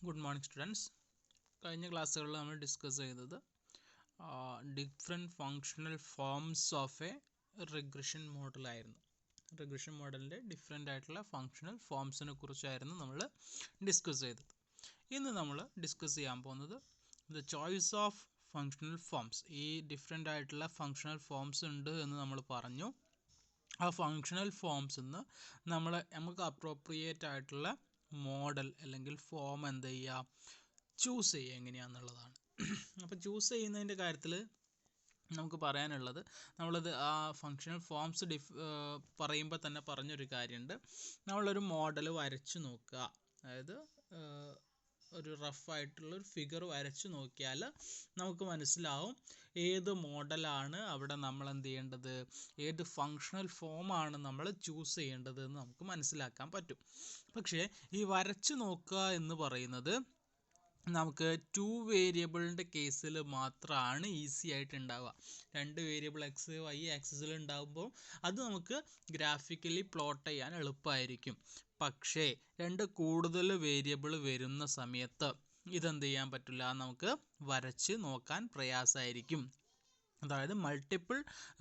Good morning, students. കഴിഞ്ഞ ക്ലാസ്സുകളിൽ നമ്മൾ ഡിസ്കസ് ചെയ്തത് different functional forms of a regression മോഡലായിരുന്നു. റിഗ്രഷൻ മോഡലിൻ്റെ ഡിഫറെൻ്റ് ആയിട്ടുള്ള ഫങ്ഷണൽ ഫോംസിനെ കുറിച്ചായിരുന്നു നമ്മൾ ഡിസ്കസ് ചെയ്തത്. ഇന്ന് നമ്മൾ ഡിസ്കസ് ചെയ്യാൻ പോകുന്നത് the choice of functional forms. ഈ ഡിഫറെൻ്റ് ആയിട്ടുള്ള ഫങ്ഷണൽ ഫോംസ് ഉണ്ട് എന്ന് നമ്മൾ പറഞ്ഞു. ആ ഫങ്ഷണൽ ഫോംസ് നിന്ന് നമുക്ക് അപ്രോപ്രിയേറ്റ് ആയിട്ടുള്ള മോഡൽ അല്ലെങ്കിൽ ഫോം എന്ത് ചെയ്യുക, ചൂസ് ചെയ്യുക എങ്ങനെയാണെന്നുള്ളതാണ്. അപ്പോൾ ചൂസ് ചെയ്യുന്നതിൻ്റെ കാര്യത്തിൽ നമുക്ക് പറയാനുള്ളത്, നമ്മളത് ആ ഫങ്ഷണൽ ഫോംസ് പറയുമ്പോൾ തന്നെ പറഞ്ഞൊരു കാര്യമുണ്ട്. നമ്മളൊരു മോഡൽ വരച്ച് നോക്കുക, അതായത് ഒരു റഫായിട്ടുള്ളൊരു ഫിഗർ വരച്ച് നോക്കിയാൽ നമുക്ക് മനസ്സിലാവും ഏത് മോഡലാണ് അവിടെ നമ്മൾ എന്ത് ചെയ്യേണ്ടത്, ഏത് ഫങ്ഷണൽ ഫോമാണ് നമ്മൾ ചൂസ് ചെയ്യേണ്ടത് എന്ന് നമുക്ക് മനസ്സിലാക്കാൻ പറ്റും. പക്ഷേ ഈ വരച്ച് നോക്കുക എന്ന് പറയുന്നത് നമുക്ക് 2 വേരിയബിളിൻ്റെ കേസിൽ മാത്രമാണ് ഈസി ആയിട്ട് ഉണ്ടാവുക. 2 വേരിയബിൾ എക്സ് വൈ ആക്സിസിൽ ഉണ്ടാകുമ്പോൾ അത് നമുക്ക് ഗ്രാഫിക്കലി പ്ലോട്ട് ചെയ്യാൻ എളുപ്പമായിരിക്കും. പക്ഷേ 2 കൂടുതൽ വേരിയബിൾ വരുന്ന സമയത്ത് ഇതെന്ത് ചെയ്യാൻ പറ്റില്ല, നമുക്ക് വരച്ച് നോക്കാൻ പ്രയാസമായിരിക്കും. അതായത് മൾട്ടിപ്പിൾ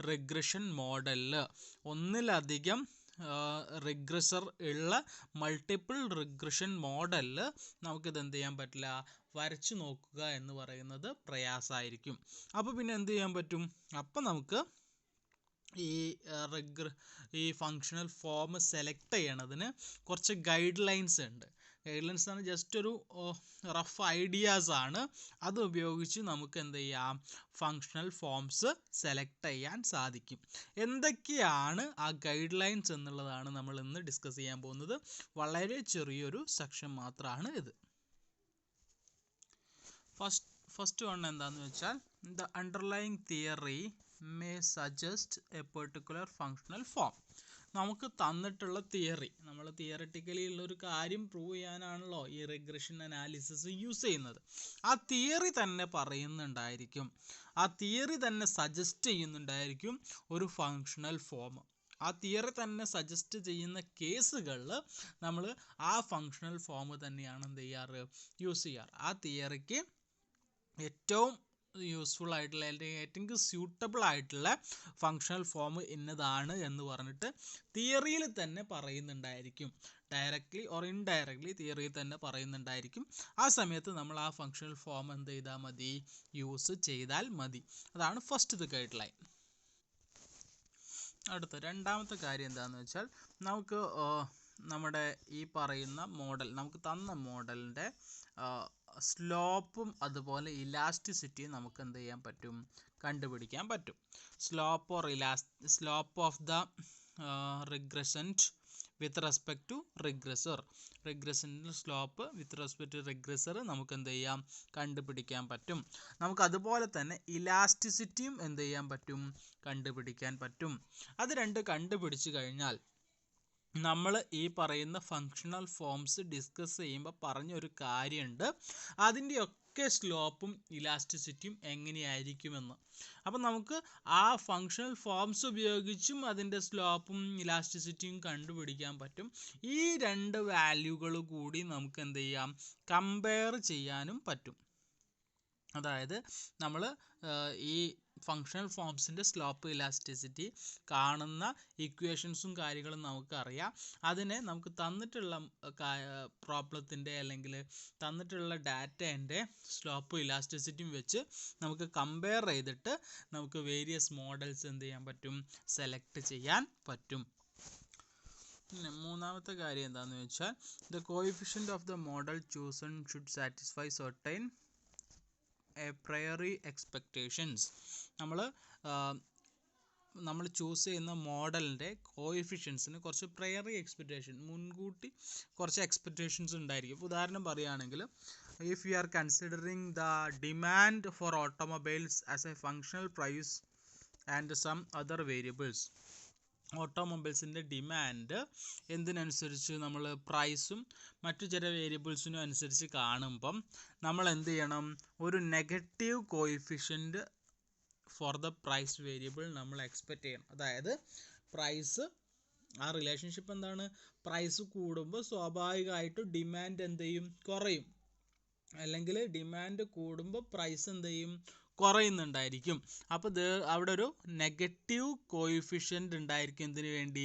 റിഗ്രഷൻ മോഡലിൽ ഒന്നിലധികം റിഗ്രസർ ഉള്ള മൾട്ടിപ്പിൾ റിഗ്രഷൻ മോഡലിൽ നമുക്കിത് എന്ത് ചെയ്യാൻ പറ്റില്ല, വരച്ച് നോക്കുക എന്ന് പറയുന്നത് പ്രയാസമായിരിക്കും. അപ്പോൾ പിന്നെ എന്ത് ചെയ്യാൻ പറ്റും, അപ്പോൾ നമുക്ക് ഈ ഫങ്ഷണൽ ഫോം സെലക്ട് ചെയ്യണതിന് കുറച്ച് ഗൈഡ് ലൈൻസ് ഉണ്ട്. ഗൈഡ് ലൈൻസ് ആണ് ജസ്റ്റ് ഒരു റഫ് ഐഡിയാസ് ആണ്. അത് ഉപയോഗിച്ച് നമുക്ക് എന്ത് ചെയ്യാം, ഫങ്ഷണൽ ഫോംസ് സെലക്ട് ചെയ്യാൻ സാധിക്കും. എന്തൊക്കെയാണ് ആ ഗൈഡ് ലൈൻസ് എന്നുള്ളതാണ് നമ്മൾ ഇന്ന് ഡിസ്കസ് ചെയ്യാൻ പോകുന്നത്. വളരെ ചെറിയൊരു സെക്ഷൻ മാത്രമാണ് ഇത്. ഫസ്റ്റ് വൺ എന്താണെന്ന് വെച്ചാൽ, the underlying theory may suggest A particular functional form. നമുക്ക് തന്നിട്ടുള്ള തിയറി, നമ്മൾ തിയററ്റിക്കലി ഉള്ളൊരു കാര്യം പ്രൂവ് ചെയ്യാനാണല്ലോ ഈ റിഗ്രഷൻ അനാലിസിസ് യൂസ് ചെയ്യുന്നത്. ആ തിയറി തന്നെ പറയുന്നുണ്ടായിരിക്കും, ആ തിയറി തന്നെ സജസ്റ്റ് ചെയ്യുന്നുണ്ടായിരിക്കും ഒരു ഫങ്ഷണൽ ഫോം. ആ തിയറി തന്നെ സജസ്റ്റ് ചെയ്യുന്ന കേസുകളിൽ നമ്മൾ ആ ഫങ്ഷണൽ ഫോം തന്നെയാണ് എന്ത് ചെയ്യാറ്, യൂസ് ചെയ്യാറ്. ആ തിയറിക്ക് ഏറ്റവും യൂസ്ഫുൾ ആയിട്ടുള്ള അല്ലെങ്കിൽ ഏറ്റവും സ്യൂട്ടബിൾ ആയിട്ടുള്ള ഫങ്ഷണൽ ഫോം ഇന്നതാണ് എന്ന് പറഞ്ഞിട്ട് തിയറിയിൽ തന്നെ പറയുന്നുണ്ടായിരിക്കും. ഡയറക്റ്റ്ലി ഓർ ഇൻഡയറക്റ്റ്ലി തിയറിയിൽ തന്നെ പറയുന്നുണ്ടായിരിക്കും. ആ സമയത്ത് നമ്മൾ ആ ഫങ്ഷണൽ ഫോം എന്ത് ചെയ്താൽ മതി, യൂസ് ചെയ്താൽ മതി. അതാണ് ഫസ്റ്റ് ഗൈഡ് ലൈൻ. അടുത്ത രണ്ടാമത്തെ കാര്യം എന്താണെന്ന് വെച്ചാൽ, നമുക്ക് നമ്മുടെ ഈ പറയുന്ന മോഡൽ, നമുക്ക് തന്ന മോഡലിൻ്റെ സ്ലോപ്പും അതുപോലെ ഇലാസ്റ്റിസിറ്റിയും നമുക്ക് എന്ത് ചെയ്യാൻ പറ്റും, കണ്ടുപിടിക്കാൻ പറ്റും. Slope of the regressand with respect to regressor. റിഗ്രസൻ്റെ slope with respect to regressor നമുക്ക് എന്ത് ചെയ്യാം, കണ്ടുപിടിക്കാൻ പറ്റും. നമുക്ക് അതുപോലെ തന്നെ ഇലാസ്റ്റിസിറ്റിയും എന്ത് ചെയ്യാൻ പറ്റും, കണ്ടുപിടിക്കാൻ പറ്റും. അത് രണ്ട് കണ്ടുപിടിച്ച് കഴിഞ്ഞാൽ നമ്മൾ ഈ പറയുന്ന ഫങ്ഷണൽ ഫോംസ് ഡിസ്കസ് ചെയ്യുമ്പോൾ പറഞ്ഞൊരു കാര്യമുണ്ട്, അതിൻ്റെയൊക്കെ സ്ലോപ്പും ഇലാസ്റ്റിസിറ്റിയും എങ്ങനെയായിരിക്കുമെന്ന്. അപ്പം നമുക്ക് ആ ഫങ്ഷണൽ ഫോംസ് ഉപയോഗിച്ചും അതിൻ്റെ സ്ലോപ്പും ഇലാസ്റ്റിസിറ്റിയും കണ്ടുപിടിക്കാൻ പറ്റും. ഈ 2 വാല്യൂകൾ കൂടി നമുക്ക് എന്ത് ചെയ്യാം, കമ്പയർ ചെയ്യാനും പറ്റും. അതായത് നമ്മൾ ഈ ഫങ്ഷണൽ ഫോംസിൻ്റെ സ്ലോപ്പ് ഇലാസ്റ്റിസിറ്റി കാണുന്ന ഇക്വേഷൻസും കാര്യങ്ങളും നമുക്കറിയാം. അതിനെ നമുക്ക് തന്നിട്ടുള്ള പ്രോബ്ലത്തിൻ്റെ അല്ലെങ്കിൽ തന്നിട്ടുള്ള ഡാറ്റേൻ്റെ സ്ലോപ്പ് ഇലാസ്റ്റിസിറ്റിയും വെച്ച് നമുക്ക് കമ്പയർ ചെയ്തിട്ട് നമുക്ക് വേരിയസ് മോഡൽസ് എന്ത് ചെയ്യാൻ പറ്റും, സെലക്ട് ചെയ്യാൻ പറ്റും. പിന്നെ മൂന്നാമത്തെ കാര്യം എന്താണെന്ന് വെച്ചാൽ, the coefficient of the model chosen should satisfy certain A prairie expectations. നമ്മൾ ചൂസ് ചെയ്യുന്ന മോഡലിൻ്റെ കോഎഫിഷ്യൻസിന് കുറച്ച് പ്രയറി എക്സ്പെക്റ്റേഷൻ, മുൻകൂട്ടി കുറച്ച് എക്സ്പെക്റ്റേഷൻസ് ഉണ്ടായിരിക്കും. ഉദാഹരണം പറയുകയാണെങ്കിൽ, if you are considering the demand for automobiles as a functional price and some other variables. ഓട്ടോമൊബൈൽസിൻ്റെ demand എന്തിനനുസരിച്ച്, നമ്മൾ പ്രൈസും മറ്റു ചില വേരിയബിൾസിനും അനുസരിച്ച് കാണുമ്പം നമ്മൾ എന്ത് ചെയ്യണം, ഒരു negative coefficient for the price variable നമ്മൾ എക്സ്പെക്റ്റ് ചെയ്യണം. അതായത് പ്രൈസ്, ആ റിലേഷൻഷിപ്പ് എന്താണ്, പ്രൈസ് കൂടുമ്പോൾ സ്വാഭാവികമായിട്ടും ഡിമാൻഡ് എന്ത് ചെയ്യും, കുറയും. അല്ലെങ്കിൽ ഡിമാൻഡ് കൂടുമ്പോൾ പ്രൈസ് എന്ത് ചെയ്യും, കുറയുന്നുണ്ടായിരിക്കും. അപ്പോൾ അവിടെ ഒരു നെഗറ്റീവ് കോയിഫിഷ്യൻ്റ് ഉണ്ടായിരിക്കും. എന്തിനു വേണ്ടി?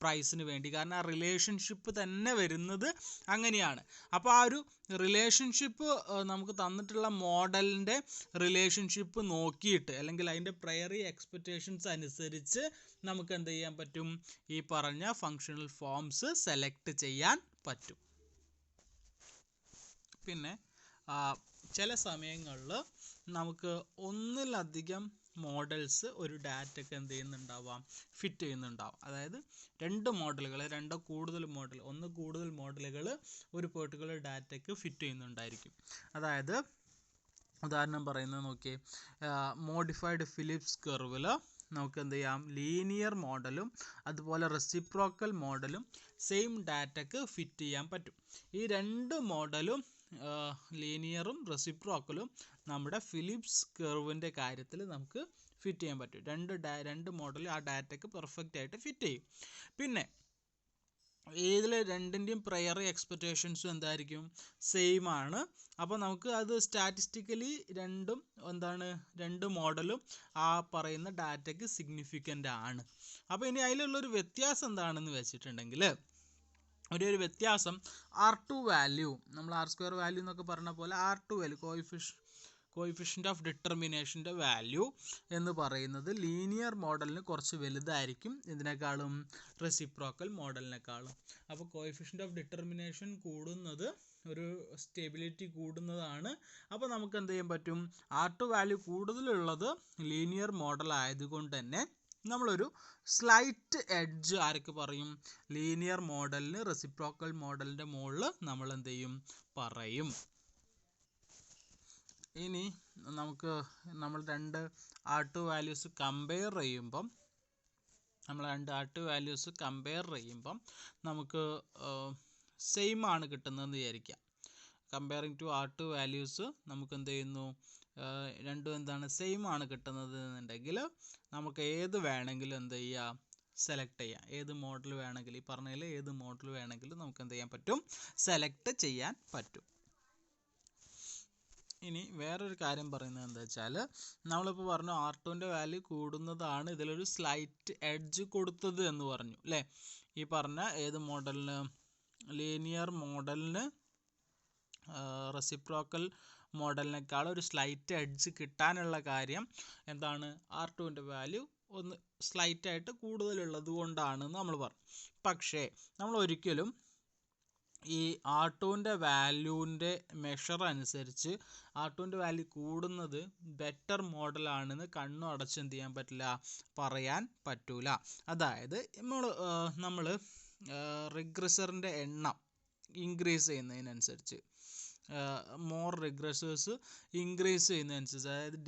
പ്രൈസിന് വേണ്ടി. കാരണം ആ റിലേഷൻഷിപ്പ് തന്നെ വരുന്നത് അങ്ങനെയാണ്. അപ്പോൾ ആ ഒരു റിലേഷൻഷിപ്പ് നമുക്ക് തന്നിട്ടുള്ള മോഡലിൻ്റെ റിലേഷൻഷിപ്പ് നോക്കിയിട്ട് അല്ലെങ്കിൽ അതിൻ്റെ പ്രയറി എക്സ്പെക്റ്റേഷൻസ് അനുസരിച്ച് നമുക്ക് എന്ത് ചെയ്യാൻ പറ്റും? ഈ പറഞ്ഞ ഫങ്ഷണൽ ഫോംസ് സെലക്ട് ചെയ്യാൻ പറ്റും. പിന്നെ ചില സമയങ്ങളിൽ നമുക്ക് ഒന്നിലധികം മോഡൽസ് ഒരു ഡാറ്റയ്ക്ക് എന്ത് ചെയ്യുന്നുണ്ടാവാം? ഫിറ്റ് ചെയ്യുന്നുണ്ടാവാം. അതായത് രണ്ട് മോഡലുകൾ, രണ്ടോ കൂടുതൽ മോഡൽ, കൂടുതൽ മോഡലുകൾ ഒരു പെർട്ടിക്കുലർ ഡാറ്റയ്ക്ക് ഫിറ്റ് ചെയ്യുന്നുണ്ടായിരിക്കും. അതായത് ഉദാഹരണം പറയുന്നത് നോക്കിയേ, മോഡിഫൈഡ് ഫിലിപ്സ് കർവിൽ നമുക്ക് എന്ത് ചെയ്യാം? ലീനിയർ മോഡലും അതുപോലെ റെസിപ്രോക്കൽ മോഡലും സെയിം ഡാറ്റയ്ക്ക് ഫിറ്റ് ചെയ്യാൻ പറ്റും. ഈ രണ്ട് മോഡലും ലീനിയറും റെസിപ്രോക്കലും നമ്മുടെ ഫിലിപ്സ് കർവിൻ്റെ കാര്യത്തിൽ നമുക്ക് ഫിറ്റ് ചെയ്യാൻ പറ്റും. രണ്ട് മോഡൽ ആ ഡാറ്റയ്ക്ക് പെർഫെക്റ്റ് ആയിട്ട് ഫിറ്റ് ചെയ്യും. പിന്നെ ഇതിൽ രണ്ടിൻ്റെയും പ്രയറി എക്സ്പെക്റ്റേഷൻസും എന്തായിരിക്കും? സെയിം ആണ്. അപ്പോൾ നമുക്ക് അത് സ്റ്റാറ്റിസ്റ്റിക്കലി രണ്ട് മോഡലും ആ പറയുന്ന ഡാറ്റയ്ക്ക് സിഗ്നിഫിക്കൻ്റ് ആണ്. അപ്പോൾ ഇനി അതിലുള്ളൊരു വ്യത്യാസം എന്താണെന്ന് വെച്ചിട്ടുണ്ടെങ്കിൽ, ഒരു വ്യത്യാസം R2 വാല്യൂ, നമ്മൾ R² വാല്യൂ എന്നൊക്കെ പറഞ്ഞ പോലെ R2 വാല്യൂ, കോയിഫിഷ്യൻ്റ് ഓഫ് ഡിറ്റർമിനേഷൻ്റെ വാല്യൂ എന്ന് പറയുന്നത് ലീനിയർ മോഡലിന് കുറച്ച് വലുതായിരിക്കും. ഇതിനേക്കാളും റെസിപ്രോക്കൽ മോഡലിനേക്കാളും. അപ്പോൾ കോയിഫിഷ്യൻ്റ് ഓഫ് ഡിറ്റർമിനേഷൻ കൂടുന്നത് ഒരു സ്റ്റെബിലിറ്റി കൂടുന്നതാണ്. അപ്പോൾ നമുക്ക് എന്ത് ചെയ്യാൻ പറ്റും? R2 വാല്യൂ കൂടുതലുള്ളത് ലീനിയർ മോഡൽ ആയതുകൊണ്ട് തന്നെ നമ്മളൊരു സ്ലൈറ്റ് എഡ്ജ് ആർക്ക് പറയും? ലീനിയർ മോഡലിന് റെസിപ്രോക്കൽ മോഡലിൻ്റെ മുകളിൽ നമ്മൾ എന്ത് ചെയ്യും? പറയും. ഇനി നമ്മൾ രണ്ട് R2 വാല്യൂസ് കമ്പയർ ചെയ്യുമ്പം നമുക്ക് സെയിം ആണ് കിട്ടുന്നതെന്ന് വിചാരിക്കാം. കമ്പയറിങ് ടു R2 വാല്യൂസ് നമുക്ക് എന്ത് ചെയ്യുന്നു? രണ്ടും എന്താണ്? സെയിം ആണ് കിട്ടുന്നത് എന്നുണ്ടെങ്കിൽ നമുക്ക് ഏത് വേണമെങ്കിലും എന്ത് ചെയ്യാം? സെലക്ട് ചെയ്യാം. ഏത് മോഡൽ വേണമെങ്കിലും, ഈ പറഞ്ഞതിൽ ഏത് മോഡൽ വേണമെങ്കിലും നമുക്ക് എന്ത് ചെയ്യാൻ പറ്റും? സെലക്ട് ചെയ്യാൻ പറ്റും. ഇനി വേറൊരു കാര്യം പറയുന്നത് എന്താ വെച്ചാൽ, നമ്മളിപ്പോൾ പറഞ്ഞു R2ൻ്റെ വാല്യൂ കൂടുന്നതാണ് ഇതിലൊരു സ്ലൈറ്റ് എഡ്ജ് കൊടുത്തത് എന്ന് പറഞ്ഞു അല്ലേ? ഈ പറഞ്ഞ ഏത് മോഡലിന്? ലീനിയർ മോഡലിന് റെസിപ്രോക്കൽ മോഡലിനേക്കാൾ ഒരു സ്ലൈറ്റ് എഡ്ജ് കിട്ടാനുള്ള കാര്യം എന്താണ്? R2ൻ്റെ വാല്യൂ ഒന്ന് സ്ലൈറ്റായിട്ട് കൂടുതലുള്ളത് കൊണ്ടാണെന്ന് നമ്മൾ പറഞ്ഞു. പക്ഷേ നമ്മൾ ഒരിക്കലും ഈ R2ൻ്റെ വാല്യൂൻ്റെ മെഷർ അനുസരിച്ച് R2ൻ്റെ വാല്യൂ കൂടുന്നത് ബെറ്റർ മോഡലാണെന്ന് കണ്ണു അടച്ച് എന്ത് ചെയ്യാൻ പറ്റില്ല? പറയാൻ പറ്റൂല. അതായത് നമ്മൾ റിഗ്രസറിൻ്റെ എണ്ണം ഇൻക്രീസ് ചെയ്യുന്നതിനനുസരിച്ച്, മോർ റിഗ്രസേഴ്സ് ഇൻക്രീസ് ചെയ്യുന്നതനുസരിച്ച്, അതായത്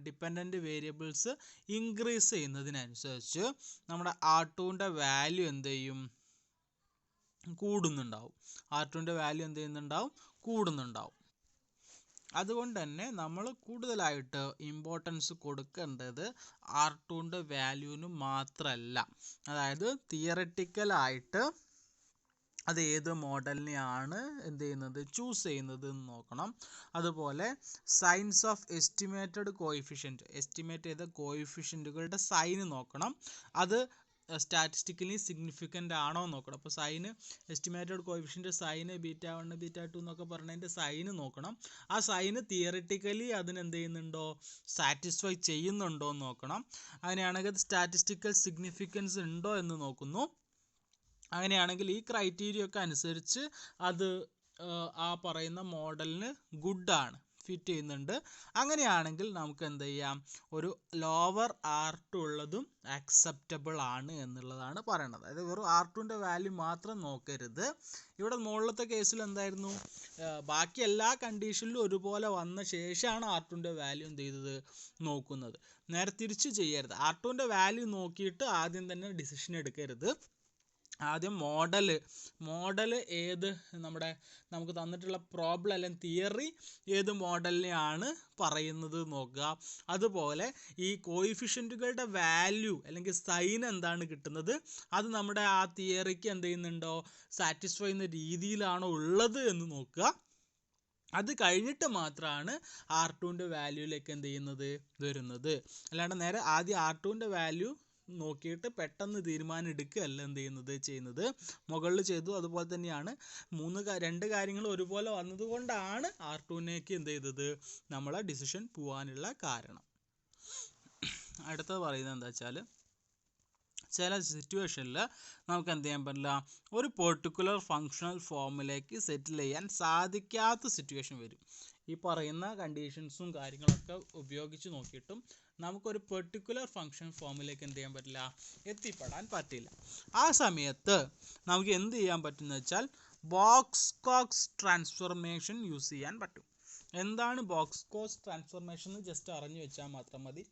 ഡിപ്പെൻഡൻറ്റ് വേരിയബിൾസ് ഇൻക്രീസ് ചെയ്യുന്നതിനനുസരിച്ച് നമ്മുടെ R2ൻ്റെ വാല്യൂ എന്ത് ചെയ്യും? കൂടുന്നുണ്ടാവും. R2ൻ്റെ വാല്യൂ എന്ത് ചെയ്യുന്നുണ്ടാവും? കൂടുന്നുണ്ടാവും. അതുകൊണ്ട് തന്നെ നമ്മൾ കൂടുതലായിട്ട് ഇമ്പോർട്ടൻസ് കൊടുക്കേണ്ടത് R2ൻ്റെ വാല്യൂവിന് മാത്രമല്ല. അതായത് തിയററ്റിക്കലായിട്ട് അത് ഏത് മോഡലിനെയാണ് എന്ത് ചെയ്യുന്നത്? ചൂസ് ചെയ്യുന്നത് എന്ന് നോക്കണം. അതുപോലെ സൈൻസ് ഓഫ് എസ്റ്റിമേറ്റഡ് എസ്റ്റിമേറ്റ് ചെയ്ത കോയിഫിഷ്യൻറ്റുകളുടെ സൈന് നോക്കണം. അത് സ്റ്റാറ്റിസ്റ്റിക്കലി സിഗ്നിഫിക്കൻ്റ് ആണോ എന്ന് നോക്കണം. അപ്പോൾ എസ്റ്റിമേറ്റഡ് കോയിഫിഷ്യൻ്റ് സൈന് β1 β2 എന്നൊക്കെ പറഞ്ഞതിൻ്റെ സൈന് നോക്കണം. ആ സൈന് തിയററ്റിക്കലി അതിനെന്ത് ചെയ്യുന്നുണ്ടോ? സാറ്റിസ്ഫൈ ചെയ്യുന്നുണ്ടോ എന്ന് നോക്കണം. അങ്ങനെയാണെങ്കിൽ അത് സ്റ്റാറ്റിസ്റ്റിക്കൽ സിഗ്നിഫിക്കൻസ് ഉണ്ടോ എന്ന് നോക്കുന്നു. അങ്ങനെയാണെങ്കിൽ ഈ ക്രൈറ്റീരിയ ഒക്കെ അനുസരിച്ച് അത് ആ പറയുന്ന മോഡലിന് ഗുഡാണ്, ഫിറ്റ് ചെയ്യുന്നുണ്ട്. അങ്ങനെയാണെങ്കിൽ നമുക്ക് എന്ത് ചെയ്യാം? ഒരു ലോവർ R2 ഉള്ളതും അക്സെപ്റ്റബിൾ ആണ് എന്നുള്ളതാണ് പറയണത്. അതായത് വെറും R2ൻ്റെ വാല്യൂ മാത്രം നോക്കരുത്. ഇവിടെ മുകളിലത്തെ കേസിൽ എന്തായിരുന്നു? ബാക്കി എല്ലാ കണ്ടീഷനിലും ഒരുപോലെ വന്ന ശേഷമാണ് R2ൻ്റെ വാല്യൂ എന്ത് ചെയ്തത്? നോക്കുന്നത്. നേരെ തിരിച്ച് ചെയ്യരുത്. R2ൻ്റെ വാല്യൂ നോക്കിയിട്ട് ആദ്യം തന്നെ ഡിസിഷൻ എടുക്കരുത്. ആദ്യം മോഡൽ ഏത് നമുക്ക് തന്നിട്ടുള്ള പ്രോബ്ലം അല്ലെങ്കിൽ തിയറി ഏത് മോഡലിനെയാണ് പറയുന്നത് നോക്കുക. അതുപോലെ ഈ കോയിഫിഷ്യൻറ്റുകളുടെ വാല്യൂ അല്ലെങ്കിൽ സൈൻ എന്താണ് കിട്ടുന്നത്, അത് നമ്മുടെ ആ തിയറിക്ക് എന്ത് ചെയ്യുന്നുണ്ടോ? സാറ്റിസ്ഫൈ ചെയ്യുന്ന രീതിയിലാണോ ഉള്ളത് എന്ന് നോക്കുക. അത് കഴിഞ്ഞിട്ട് മാത്രമാണ് R2ൻ്റെ വാല്യൂയിലേക്ക് എന്ത് ചെയ്യുന്നത് വരുന്നത്. അല്ലാണ്ട് നേരെ ആദ്യം R2ൻ്റെ വാല്യൂ നോക്കിയിട്ട് പെട്ടെന്ന് തീരുമാനം എടുക്കുകയല്ല എന്ത് ചെയ്യുന്നത്. മുകളിൽ ചെയ്തു അതുപോലെ തന്നെയാണ് രണ്ട് കാര്യങ്ങൾ ഒരുപോലെ വന്നതുകൊണ്ടാണ് R2ലേക്ക് എന്ത് ചെയ്തത് നമ്മളെ ഡിസിഷൻ പോകാനുള്ള കാരണം. അടുത്തത് പറയുന്നത് എന്താ വെച്ചാൽ, ചില സിറ്റുവേഷനിൽ നമുക്ക് എന്ത് ചെയ്യാൻ പറ്റില്ല, ഒരു പെർട്ടിക്കുലർ ഫങ്ഷണൽ ഫോമിലേക്ക് സെറ്റിൽ ചെയ്യാൻ സാധിക്കാത്ത സിറ്റുവേഷൻ വരും. ഈ പറയുന്ന കണ്ടീഷൻസും കാര്യങ്ങളൊക്കെ ഉപയോഗിച്ച് നോക്കിയിട്ടും നമുക്കൊരു പെർട്ടിക്കുലർ ഫങ്ഷൻ ഫോമിലേക്ക് എന്ത് ചെയ്യാൻ പറ്റില്ല, എത്തിപ്പെടാൻ പറ്റില്ല. ആ സമയത്ത് നമുക്ക് എന്ത് ചെയ്യാൻ പറ്റുമെന്ന് വെച്ചാൽ ബോക്സ്-കോക്സ് ട്രാൻസ്ഫോർമേഷൻ യൂസ് ചെയ്യാൻ പറ്റും. എന്താണ് ബോക്സ്-കോക്സ് ട്രാൻസ്ഫോർമേഷൻ എന്ന് ജസ്റ്റ് അറിഞ്ഞു വെച്ചാൽ മാത്രം മതി.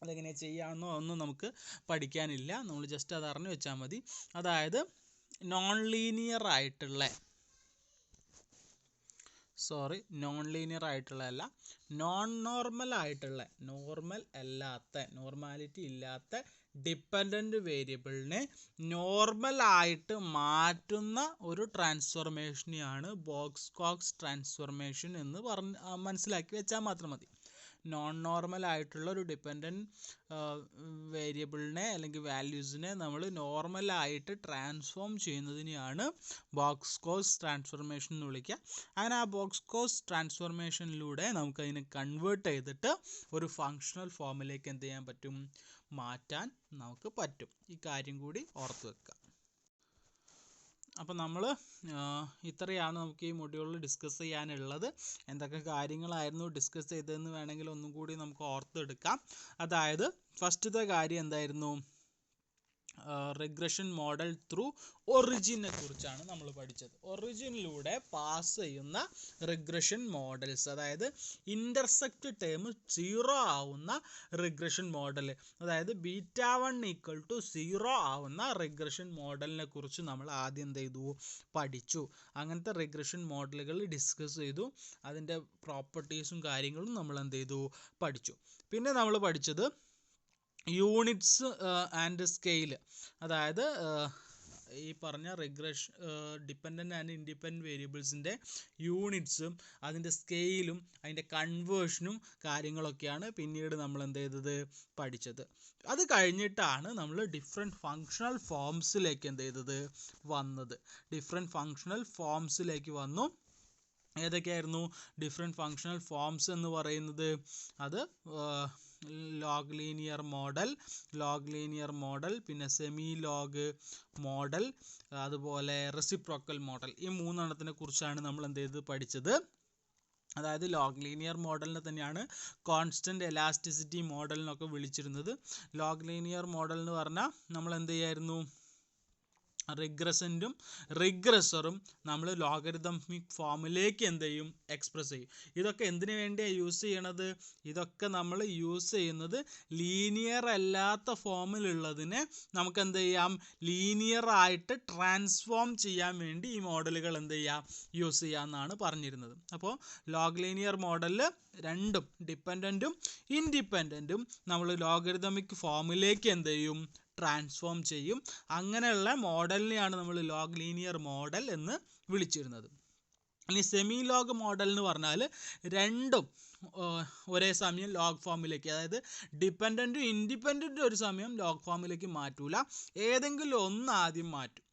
അതെങ്ങനെ ചെയ്യാമെന്നോ ഒന്നും നമുക്ക് പഠിക്കാനില്ല, നമ്മൾ ജസ്റ്റ് അത് അറിഞ്ഞു വെച്ചാൽ മതി. അതായത് നോൺ ലീനിയർ ആയിട്ടുള്ള അല്ല, നോർമൽ അല്ലാത്ത, നോർമാലിറ്റി ഇല്ലാത്ത ഡിപ്പെൻഡൻറ്റ് വേരിയബിളിനെ നോർമലായിട്ട് മാറ്റുന്ന ഒരു ട്രാൻസ്ഫോർമേഷനെയാണ് ബോക്സ്-കോക്സ് ട്രാൻസ്ഫോർമേഷൻ എന്ന് മനസ്സിലാക്കി വെച്ചാൽ മാത്രം മതി. നോൺ നോർമൽ ആയിട്ടുള്ള ഒരു ഡിപ്പെൻഡൻറ്റ് വേരിയബിളിനെ അല്ലെങ്കിൽ വാല്യൂസിനെ നമ്മൾ നോർമലായിട്ട് ട്രാൻസ്ഫോം ചെയ്യുന്നതിനെയാണ് ബോക്സ്-കോക്സ് ട്രാൻസ്ഫോർമേഷൻ എന്ന് വിളിക്കുക. അങ്ങനെ ആ ബോക്സ്-കോക്സ് ട്രാൻസ്ഫോർമേഷനിലൂടെ നമുക്കതിനെ കൺവേർട്ട് ചെയ്തിട്ട് ഒരു ഫങ്ഷണൽ ഫോമിലേക്ക് എന്ത് ചെയ്യാൻ പറ്റും, മാറ്റാൻ നമുക്ക് പറ്റും. ഈ കാര്യം കൂടി ഓർത്ത് വെക്കുക. അപ്പോൾ നമ്മൾ ഇത്രയാണ് നമുക്ക് ഈ മൊഡ്യൂളിൽ ഡിസ്കസ് ചെയ്യാനുള്ളത്. എന്തൊക്കെ കാര്യങ്ങളായിരുന്നു ഡിസ്കസ് ചെയ്തതെന്ന് വേണമെങ്കിൽ ഒന്നും കൂടി നമുക്ക് ഓർത്തെടുക്കാം. അതായത് ഫസ്റ്റത്തെ കാര്യം എന്തായിരുന്നു, റിഗ്രഷൻ മോഡൽ ത്രൂ ഒറിജിനെ കുറിച്ചാണ് നമ്മൾ പഠിച്ചത്. ഒറിജിനിലൂടെ പാസ് ചെയ്യുന്ന റിഗ്രഷൻ മോഡൽസ്, അതായത് ഇൻ്റർസെക്റ്റ് ടേം 0 ആവുന്ന റിഗ്രഷൻ മോഡൽ, അതായത് β1 = 0 ആവുന്ന റിഗ്രഷൻ മോഡലിനെ കുറിച്ച് നമ്മൾ ആദ്യം എന്ത് ചെയ്തു, പഠിച്ചു. അങ്ങനത്തെ റിഗ്രഷൻ മോഡലുകൾ ഡിസ്കസ് ചെയ്തു. അതിൻ്റെ പ്രോപ്പർട്ടീസും കാര്യങ്ങളും നമ്മൾ എന്ത് ചെയ്തു, പഠിച്ചു. പിന്നെ നമ്മൾ പഠിച്ചത് യൂണിറ്റ്സ് ആൻഡ് സ്കെയിൽ, അതായത് ഈ പറഞ്ഞ ഡിപ്പെൻഡൻ്റ് ആൻഡ് ഇൻഡിപെൻഡൻറ്റ് വേരിയബിൾസിൻ്റെ യൂണിറ്റ്സും അതിൻ്റെ സ്കെയിലും അതിൻ്റെ കൺവേർഷനും കാര്യങ്ങളൊക്കെയാണ് പിന്നീട് നമ്മൾ എന്ത് ചെയ്തത്, പഠിച്ചത്. അത് കഴിഞ്ഞിട്ടാണ് നമ്മൾ ഡിഫറെൻറ്റ് ഫങ്ഷണൽ ഫോംസിലേക്ക് എന്ത് ചെയ്തത്, വന്നത്. ഡിഫറെൻറ്റ് ഫങ്ഷണൽ ഫോംസിലേക്ക് വന്നു. ഏതൊക്കെയായിരുന്നു ഡിഫറെൻറ്റ് ഫങ്ഷണൽ ഫോംസ് എന്ന് പറയുന്നത്? അത് ലോഗ് ലീനിയർ മോഡൽ, പിന്നെ സെമി ലോഗ് മോഡൽ, അതുപോലെ റെസിപ്രോക്കൽ മോഡൽ. ഈ മൂന്നെണ്ണത്തിനെ കുറിച്ചാണ് നമ്മൾ എന്ത് ചെയ്തത്, പഠിച്ചത്. അതായത് ലോഗ് ലീനിയർ മോഡലിനെ തന്നെയാണ് കോൺസ്റ്റൻറ്റ് എലാസ്റ്റിസിറ്റി മോഡൽ എന്നൊക്കെ വിളിച്ചിരുന്നത്. ലോഗ് ലീനിയർ മോഡൽ എന്ന് പറഞ്ഞാൽ നമ്മൾ എന്ത് ചെയ്യായിരുന്നു, റിഗ്രസൻറ്റും റിഗ്രസറും നമ്മൾ ലോഗരിതമിക് ഫോമിലേക്ക് എന്ത് ചെയ്യും, എക്സ്പ്രസ് ചെയ്യും. ഇതൊക്കെ എന്തിനു വേണ്ടിയാണ് യൂസ് ചെയ്യണത്? ഇതൊക്കെ നമ്മൾ യൂസ് ചെയ്യുന്നത് ലീനിയർ അല്ലാത്ത ഫോമിലുള്ളതിനെ നമുക്ക് എന്ത് ചെയ്യാം, ലീനിയർ ആയിട്ട് ട്രാൻസ്ഫോം ചെയ്യാൻ വേണ്ടി ഈ മോഡലുകൾ എന്ത് ചെയ്യാം, യൂസ് ചെയ്യാമെന്നാണ് പറഞ്ഞിരുന്നത്. അപ്പോൾ ലോഗ് ലീനിയർ മോഡലിൽ രണ്ടും ഡിപ്പെൻഡൻറ്റും ഇൻഡിപെൻഡൻറ്റും നമ്മൾ ലോഗരിതമിക് ഫോമിലേക്ക് എന്ത് ചെയ്യും, ട്രാൻസ്ഫോം ചെയ്യും. അങ്ങനെയുള്ള മോഡലിനെയാണ് നമ്മൾ ലോഗ് ലീനിയർ മോഡൽ എന്ന് വിളിച്ചിരുന്നത്. ഇനി സെമി ലോഗ് മോഡൽ എന്ന് പറഞ്ഞാൽ രണ്ടും ഒരേ സമയം ലോഗ് ഫോമിലേക്ക്, അതായത് ഡിപ്പെൻഡൻറ്റും ഇൻഡിപെൻഡൻറ്റും ഒരു സമയം ലോഗ് ഫോമിലേക്ക് മാറ്റൂല, ഏതെങ്കിലും ഒന്ന് ആദ്യം മാറ്റും.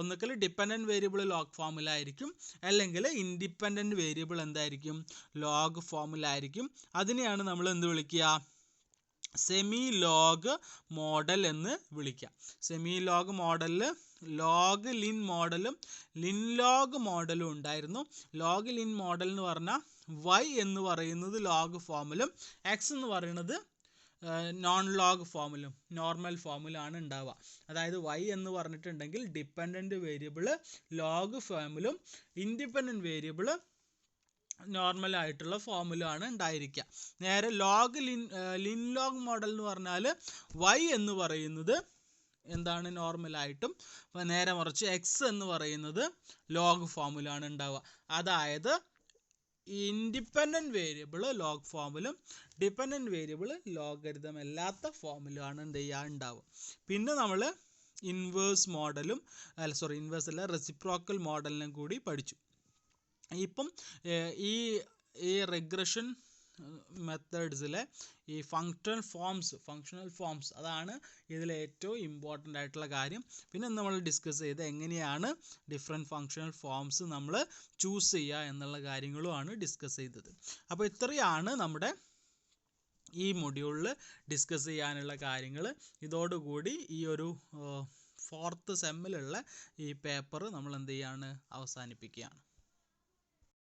ഒന്നുകിൽ ഡിപ്പെൻഡൻറ്റ് വേരിയബിൾ ലോഗ് ഫോമിലായിരിക്കും, അല്ലെങ്കിൽ ഇൻഡിപെൻഡൻറ്റ് വേരിയബിൾ എന്തായിരിക്കും, ലോഗ് ഫോമിലായിരിക്കും. അതിനെയാണ് നമ്മൾ എന്ത് വിളിക്കുക, സെമി ലോഗ് മോഡൽ എന്ന് വിളിക്കാം. സെമി ലോഗ് മോഡലിൽ ലോഗ് ലിൻ മോഡലും ലിൻ ലോഗ് മോഡലും ഉണ്ടായിരുന്നു. ലോഗ് ലിൻ മോഡൽ എന്ന് പറഞ്ഞാൽ y എന്ന് പറയുന്നത് ലോഗ് ഫോമിലും x എന്ന് പറയുന്നത് നോൺ ലോഗ് ഫോമിലും നോർമൽ ഫോമിലാണ് ഉണ്ടാവുക. അതായത് y എന്ന് പറഞ്ഞിട്ടുണ്ടെങ്കിൽ ഡിപ്പെൻഡൻറ്റ് വേരിയബിൾ ലോഗ് ഫോമിലും ഇൻഡിപെൻഡൻറ്റ് വേരിയബിൾ നോർമൽ ആയിട്ടുള്ള ഫോമിലാണ് ഉണ്ടായിരിക്കുക. നേരെ ലിൻ ലോഗ് മോഡൽ എന്ന് പറഞ്ഞാൽ y എന്ന് പറയുന്നത് എന്താണ്, നോർമലായിട്ടും, നേരെ മറിച്ച് x എന്ന് പറയുന്നത് ലോഗ് ഫോമിലാണ് ഉണ്ടാവുക. അതായത് ഇൻഡിപെൻഡൻറ്റ് വേരിയബിൾ ലോഗ് ഫോമിലും ഡിപ്പെൻഡൻറ്റ് വേരിയബിൾ ലോഗരിതം അല്ലാത്ത ഫോമിലുമാണ് എന്ത് ചെയ്യുക, ഉണ്ടാവുക. പിന്നെ നമ്മൾ ഇൻവേഴ്സ് മോഡലും റെസിപ്രോക്കൽ മോഡലിനും കൂടി പഠിച്ചു. ഇപ്പം ഈ ഈ റിഗ്രഷൻ മെത്തേഡ്സിലെ ഈ ഫങ്ഷണൽ ഫോംസ് അതാണ് ഇതിലെ ഏറ്റവും ഇമ്പോർട്ടൻ്റ് ആയിട്ടുള്ള കാര്യം. പിന്നെ നമ്മൾ ഡിസ്കസ് ചെയ്ത് എങ്ങനെയാണ് ഡിഫറെൻറ്റ് ഫങ്ഷണൽ ഫോംസ് നമ്മൾ ചൂസ് ചെയ്യുക എന്നുള്ള കാര്യങ്ങളുമാണ് ഡിസ്കസ് ചെയ്തത്. അപ്പോൾ ഇത്രയാണ് നമ്മുടെ ഈ മൊഡ്യൂളിൽ ഡിസ്കസ് ചെയ്യാനുള്ള കാര്യങ്ങൾ. ഇതോടുകൂടി ഈ ഒരു 4th സെമ്മിലുള്ള ഈ പേപ്പർ നമ്മൾ എന്ത് ചെയ്യാണ്, അവസാനിപ്പിക്കുകയാണ്.